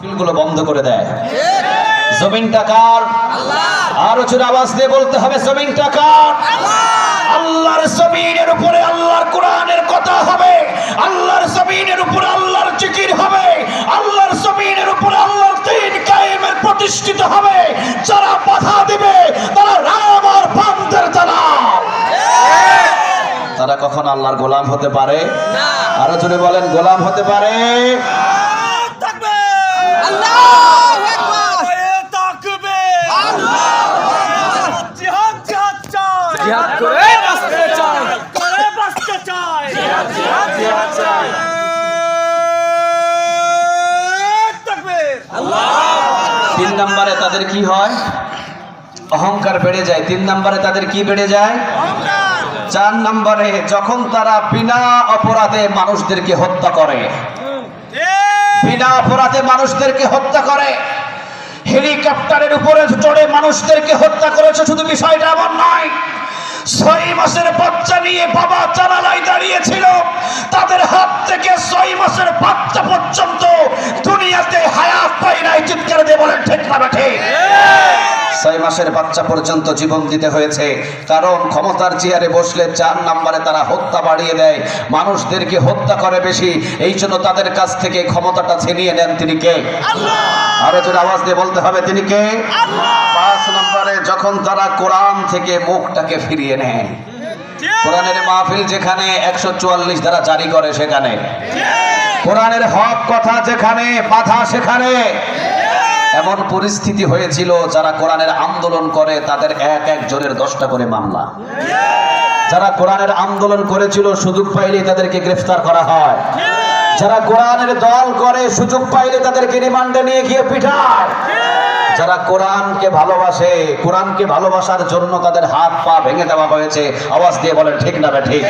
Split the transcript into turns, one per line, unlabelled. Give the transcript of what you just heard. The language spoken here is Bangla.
ফিলগুলো বন্ধ করে দেয়। জমিনটা কার? আরো জোরে আওয়াজ দিয়ে বলতে হবে, জমিনটা কার? আল্লাহর জমিনের উপরে আল্লাহর কোরআনের কথা হবে, আল্লাহর জমিনের উপরে আল্লাহর জিকির হবে, আল্লাহর জমিনের উপরে আল্লাহর দ্বীন কায়েমের প্রতিষ্ঠিত হবে। যারা বাধা দিবে তারা রাম আর বান্দের দালাল। তারা কখনো আল্লাহর গোলাম হতে পারে না। আরো জোরে বলেন, গোলাম হতে পারে না। তিন নম্বরে তাদের কি হয়? অহংকার বেড়ে যায়। তিন নম্বরে তাদের কি বেড়ে যায়? চার নম্বরে যখন তারা বিনা অপরাধে মানুষদেরকে হত্যা করে, বিনা অপরাধে মানুষদেরকে হত্যা করে, হেলিকপ্টারের উপরে চড়ে মানুষদেরকে হত্যা করেছে। শুধু বিষয়টা এমন নয়, 6 মাসের বাচ্চা নিয়ে বাবা জানালায় দাঁড়িয়েছিল, তাদের হাত থেকে 6 মাসের বাচ্চা পর্যন্ত দুনিয়াতে হায়াত পায় নাই। চিৎকার দিয়ে বলেন ঠিক না ঠিক? 6 মাসের বাচ্চা পর্যন্ত জীবন দিতে হয়েছে, কারণ ক্ষমতার চেয়ারে বসলে 4 নম্বরে তারা হত্যা বাড়িয়ে দেয়, মানুষদেরকে হত্যা করে বেশি। এই জন্য তাদের কাছ থেকে ক্ষমতাটা ছিনিয়ে নেন তিনি কে? আল্লাহ। আরো জোরে আওয়াজ দিয়ে বলতে হবে, তিনি কে? আল্লাহ। 5 নম্বরে যখন তারা কোরআন থেকে মুখটাকে ফিরিয়ে নেয়, কোরআনের মাহফিল যেখানে 144 ধারা জারি করে, সেখানে কোরআনের হক কথা যেখানে বাধা, সেখানে এমন পরিস্থিতি হয়েছিল যারা কোরআনের আন্দোলন করে তাদের এক জনের 10টা করে মামলা। যারা কোরআনের আন্দোলন করেছিল সুযোগ পাইলে তাদেরকে গ্রেফতার করা হয়। যারা কোরআনের দল করে সুযোগ পাইলে তাদেরকে রিমান্ডে নিয়ে গিয়ে পিটায়। যারা কোরআনকে ভালোবাসে, কোরআনকে ভালোবাসার জন্য তাদের হাত পা ভেঙে দেওয়া হয়েছে। আওয়াজ দিয়ে বলেন ঠিক না ঠিক?